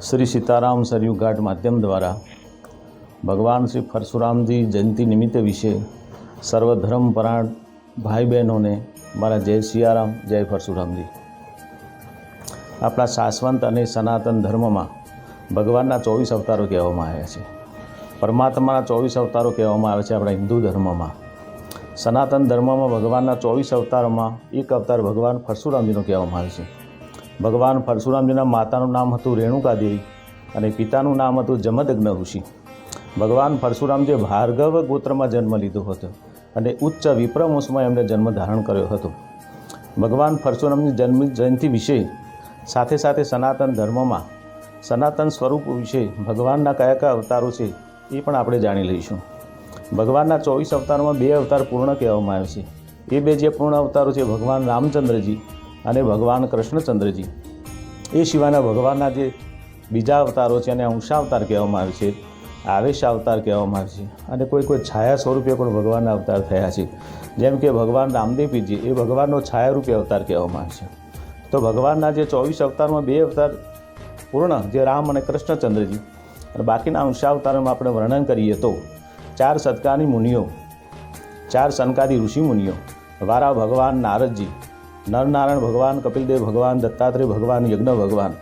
श्री सीताराम सरयू घाट माध्यम द्वारा भगवान श्री परशुराम जी जयंती निमित्त विषे सर्वधर्मपरायण भाई बहनों ने मारा जय सियाराम जय परशुराम जी। अपना शाश्वत और सनातन धर्म में भगवान 24 अवतारों कहेवामां आव्या छे। परमात्मा 24 अवतारों कहेवामां आवे छे। अपना हिंदू धर्म में सनातन धर्म में भगवान 24 अवतारों में एक अवतार भगवान परशुराम जी कहेवामां आवे छे। भगवान परशुराम जी मातानु नाम हतुं रेणुका देवी और पितानु नाम हतुं जमदग्नि ऋषि। भगवान परशुराम जी भार्गव गोत्र में जन्म लीधो हतो अने उच्च विप्र वंश में एमणे जन्म धारण कर्यो हतो। भगवान परशुराम जी जन्म जयंती विषय साथे साथे सनातन धर्म में सनातन स्वरूप विषय भगवान कया अवतारों है ये पण आपणे जाणी लईशुं। भगवान 24 अवतार में 2 अवतार पूर्ण कहेवामां आवे छे। ये 2 जे पूर्ण अवतारों है भगवान रामचंद्र जी और भगवान कृष्णचंद्र जी। ये सिवायना भगवान जे बीजा अवतारों है अंशावतार कहेवामां आवे छे, आवेशावतार कहेवामां आवे छे अने कोई कोई छाया स्वरूपे पण भगवान अवतार थया छे। जेम के भगवान रामदेव जी ये भगवान छाया रूपी अवतार कहेवामां आवे छे। तो भगवान जे 24 अवतार में 2 अवतार पूर्ण जे राम और कृष्णचंद्र जी और बाकीना अंशावतारों में આપણે વર્ણન કરીએ તો 4 સત્કાની મુનિઓ, 4 સનકાદી ઋષિ મુનિઓ, વારા ભગવાન નારદજી, नरनारायण भगवान, कपिलदेव भगवान, दत्तात्रेय भगवान, यज्ञ भगवान,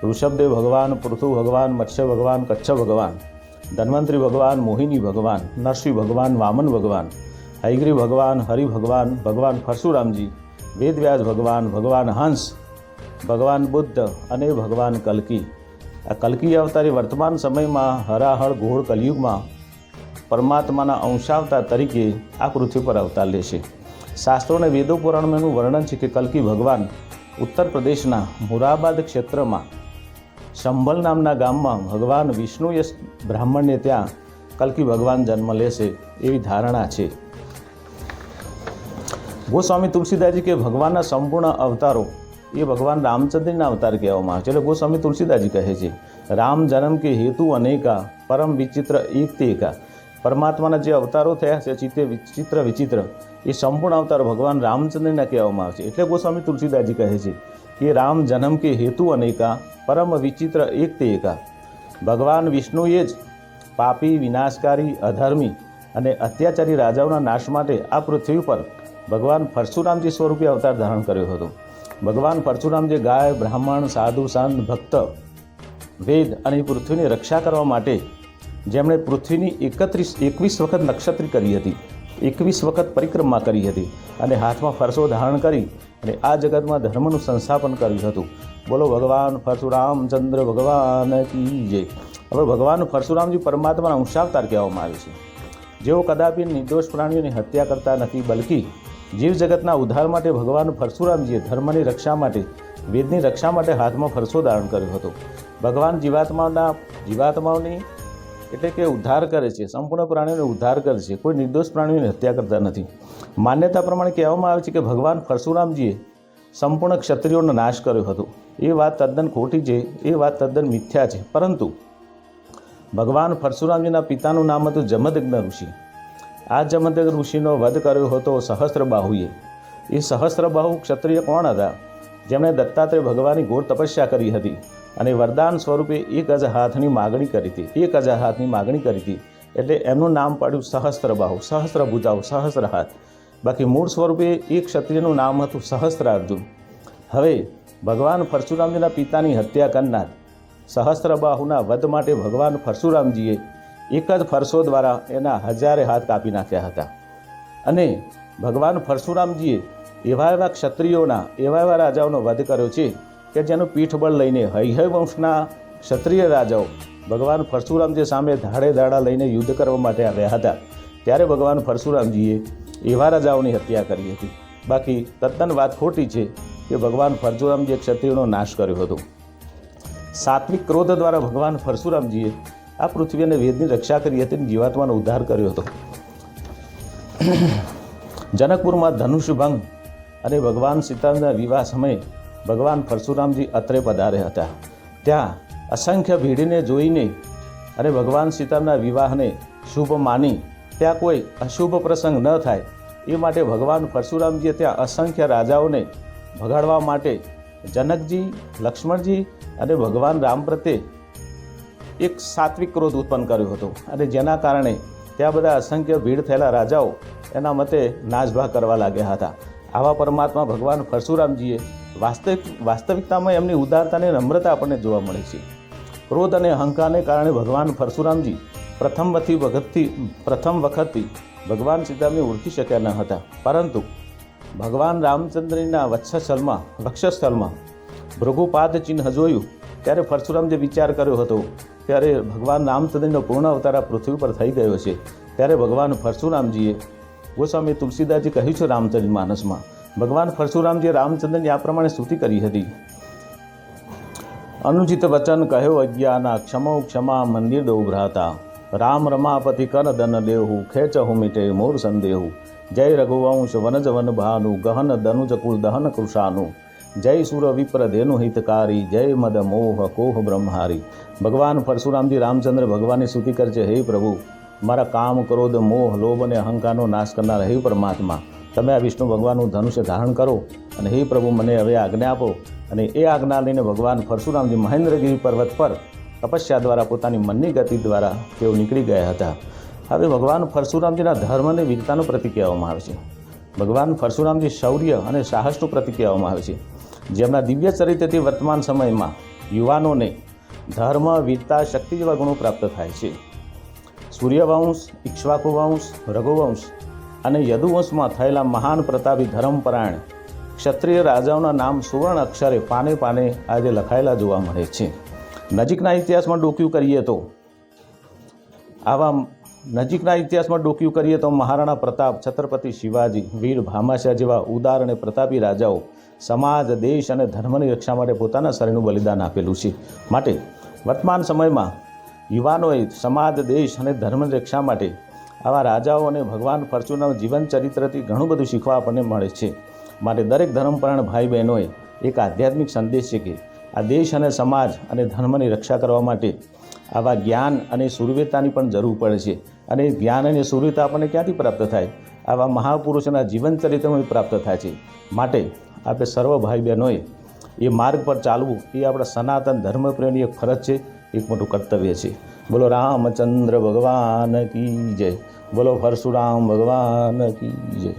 ऋषभदेव भगवान, पृथु भगवान, मत्स्य भगवान, कच्छ भगवान, धन्वंतरी भगवान, मोहिनी भगवान, नरसिंह भगवान, वामन भगवान, हयग्रीव भगवान, हरि भगवान, भगवान परशुराम जी, वेदव्यास भगवान, भगवान हंस, भगवान बुद्ध और भगवान कल्की। आ कल्की अवतारी वर्तमान समय में हराहर घोर कलयुग में परमात्मा अंशावतार तरीके आ पृथ्वी पर अवतार लेशे। शास्त्रों ने वेदों पुराण में वर्णन है कि कल्की भगवान उत्तर प्रदेशना मुराबाद क्षेत्र में संभल नामना गाम में भगवान विष्णु यश ब्राह्मण ने त्या कल्की भगवान जन्म लेशे एवी धारणा है। गोस्वामी तुलसीदास जी के भगवान संपूर्ण अवतारों ये भगवान रामचंद्र अवतार कहवामां आवे छे। એટલે गोस्वामी तुलसीदास जी कहे छे राम जन्म के हेतु अनेका परम विचित्र एक ते एका। परमात्मा जे अवतारों थया छे चित्ते विचित्र विचित्र ये संपूर्ण अवतार भगवान रामचंद्र कहेवामां आवे छे। एटले गोस्वामी तुलसीदास जी कहे छे कि राम जन्म के हेतु अनेका परम विचित्र एक ते एका। भगवान विष्णुए ज पापी विनाशकारी अधर्मी अने अत्याचारी राजाओना नाश माटे आ पृथ्वी पर भगवान परशुरामजी स्वरूपे अवतार धारण कर्यो हतो। भगवान परशुराम जे गाय ब्राह्मण साधु संत भक्त वेद अने पृथ्वीनी रक्षा करवा माटे जेमणे पृथ्वीनी 21 वखत नक्षत्री करी हती, 21 वखत परिक्रमा करी हती अने हाथमां फरसो धारण करी अने आ जगतमां धर्मनुं संस्थापन कर्युं हतुं। बोलो भगवान परशुराम चंद्र भगवान की जय। हवे भगवान परशुरामजी परमात्माना अंशावतार कहेवामां आवे छे। जेओ कदापि निर्दोष प्राणीओनी हत्या करता नथी बल्कि जीव जगतना उद्धार माटे भगवान परशुरामजीए धर्मनी रक्षा माटे वेदनी रक्षा माटे हाथमां फरसो धारण कर्यो हतो। भगवान जीवात्माओनी एटले के उद्धार करे छे, संपूर्ण प्राणीओने उद्धार करे छे, कोई निर्दोष प्राणीओनी हत्या करता नथी। मान्यता प्रमाणे कहेवामां आवे छे कि भगवान परशुरामजीए संपूर्ण क्षत्रियोनो नाश कर्यो हतो। ए वात तद्दन खोटी छे, ए वात तद्दन मिथ्या छे। परंतु भगवान परशुरामजीना पितानुं नाम हतुं जमदग्नि ऋषि। आ जमदग्नि ऋषिनो वध कर्यो हतो सहस्त्रबाहुए। ए सहस्त्रबाहु क्षत्रिय कोण हता? जेमणे दत्तात्रेय भगवाननी घोर तपस्या करी हती અને વરદાન સ્વરૂપે 1000 હાથની માગણી કરી હતી, 1000 હાથની માગણી કરી હતી એટલે એમનું નામ પાડ્યું સહસ્ત્રબાહુ, સહસ્ત્ર ભુજાઓ, સહસ્ત્ર હાથ। બાકી મૂળ સ્વરૂપે એક ક્ષત્રિયનું નામ હતું સહસ્ત્રાર્જુન। હવે ભગવાન પરશુરામજીના પિતાની હત્યા કરનાર સહસ્ત્રબાહુના વધ માટે ભગવાન પરશુરામજીએ એક જ ફરસો દ્વારા એના 1000 હાથ કાપી નાખ્યા હતા। અને ભગવાન પરશુરામજીએ એવા એવા ક્ષત્રિયોના એવા એવા રાજાઓનો વધ કર્યો છે કે જેનું પીઠબળ લઈને હૈહય વંશના ક્ષત્રિય રાજાઓ ભગવાન પરશુરામજી સામે ધાડે ધાડા લઈને યુદ્ધ કરવા માટે આવ્યા હતા। ત્યારે ભગવાન પરશુરામજીએ એવા રાજાઓની હત્યા કરી હતી। બાકી તદ્દન વાત ખોટી છે કે ભગવાન પરશુરામજીએ ક્ષત્રિયોનો નાશ કર્યો હતો। સાત્વિક ક્રોધ દ્વારા ભગવાન પરશુરામજીએ આ પૃથ્વી અને વેદની રક્ષા કરી હતી અને જીવાત્માનો ઉદ્ધાર કર્યો હતો। જનકપુરમાં ધનુષ ભંગ અને ભગવાન સીતાના વિવાહ સમયે भगवान परशुरामजी अत्रे पधार्या हता। त्या असंख्य भीड़ने जोईने अने भगवान सीताना विवाहने शुभ मानी त्या कोई अशुभ प्रसंग न थाय ए माटे भगवान परशुरामजीए त्या असंख्य राजाओने भगाड़वा माटे જનકજી, લક્ષ્મણજી અને ભગવાન રામ પ્રત્યે એક સાત્વિક ક્રોધ ઉત્પન્ન કર્યો હતો અને જેના કારણે ત્યાં બધા અસંખ્ય ભીડ થયેલા રાજાઓ એના મતે નાશભાગ કરવા લાગ્યા હતા. આવા પરમાત્મા ભગવાન પરશુરામજીએ વાસ્તવિકતામાં એમની ઉદારતા અને નમ્રતા આપણને જોવા મળે છે. ક્રોધ અને અહંકારને કારણે ભગવાન પરશુરામજી પ્રથમ વખતથી ભગવાન સીતાને ઓળખી શક્યા ન હતા, પરંતુ ભગવાન રામચંદ્રના વક્ષસ્થળમાં ભૃગુપાદ ચિહ્ન જોયું ત્યારે પરશુરામજી વિચાર કર્યો હતો ત્યારે ભગવાન રામચંદ્રનો પૂર્ણ અવતાર આ પૃથ્વી પર થઈ ગયો છે. ત્યારે ભગવાન પરશુરામજીએ ગોસ્વામી તુલસીદાસજી કહ્યું છે રામચરિતમાનસમાં, ભગવાન પરશુરામજીએ રામચંદ્રની આ પ્રમાણે સ્તુતિ કરી હતી. અનુચિત વચન કહ્યો અજ્ઞાના, ક્ષમો ક્ષમા મંદિર દો ભ્રાતા, રામ રમાપતિ કર દન દેહુ, ખેચહુ મિટે મોર સંદેહુ, જય રઘુવંશ વનજ વન ભાનુ, ગહન દનુજ કુલ દહન કૃષાનુ, જય સુર વિપ્ર ધેનુ હિતકારી, જય મદ મોહ કોહ બ્રહ્મહારી. ભગવાન પરશુરામજી રામચંદ્ર ભગવાનની સ્તુતિ કરે છે, હે પ્રભુ, મારા કામ, ક્રોધ, મોહ, લોભ અને અહંકારનો નાશ કરનાર હે પરમાત્મા, તમે આ વિષ્ણુ ભગવાનનું ધનુષ્ય ધારણ કરો અને હે પ્રભુ મને હવે આજ્ઞા આપો. અને એ આજ્ઞા લઈને ભગવાન પરશુરામજી મહેન્દ્રગીરી પર્વત પર તપસ્યા દ્વારા પોતાની મનની ગતિ દ્વારા તેઓ નીકળી ગયા હતા. હવે ભગવાન પરશુરામજીના ધર્મ અને વીરતાનું પ્રતીક કહેવામાં આવે છે. ભગવાન પરશુરામજી શૌર્ય અને સાહસનું પ્રતીક કહેવામાં આવે છે, જેમના દિવ્ય ચરિત્રથી વર્તમાન સમયમાં યુવાનોને ધર્મ, વીરતા, શક્તિ જેવા ગુણો પ્રાપ્ત થાય છે. સૂર્યવંશ, ઇક્ષ્વાકુ વંશ, રઘુવંશ અને યદુવંશમાં થયેલા મહાન પ્રતાપી ધર્મપરાયણ ક્ષત્રિય રાજાઓના નામ સુવર્ણ અક્ષરે પાને પાને આજે લખાયેલા જોવા મળે છે. નજીકના ઇતિહાસમાં ડોક્યું કરીએ તો મહારાણા પ્રતાપ, છત્રપતિ શિવાજી, વીર ભામાશાહ જેવા ઉદાર અને પ્રતાપી રાજાઓ સમાજ, દેશ અને ધર્મની રક્ષા માટે પોતાના શરીરનું બલિદાન આપેલું છે. માટે વર્તમાન સમયમાં યુવાનોએ સમાજ, દેશ અને ધર્મની રક્ષા માટે આવા રાજાઓ અને ભગવાન પરશુરામના જીવન ચરિત્રથી ઘણું બધું શીખવા આપણને મળે છે. માટે દરેક ધર્મપરાયણ ભાઈ બહેનોએ એક આધ્યાત્મિક સંદેશ છે કે આ દેશ અને સમાજ અને ધર્મની રક્ષા કરવા માટે આવા જ્ઞાન અને શૂરવીરતાની પણ જરૂર પડે છે. અને જ્ઞાન અને શૂરવીરતા આપણને ક્યાંથી પ્રાપ્ત થાય? આવા મહાપુરુષોના જીવન ચરિત્રમાંથી પ્રાપ્ત થાય છે. માટે આપણે સર્વ ભાઈ બહેનોએ એ માર્ગ પર ચાલવું એ આપણા સનાતન ધર્મપ્રેમની એક ફરજ છે, એક મોટું કર્તવ્ય છે. બોલો રામચંદ્ર ભગવાન કી જય, બોલો પરશુરામ ભગવાન કી જય.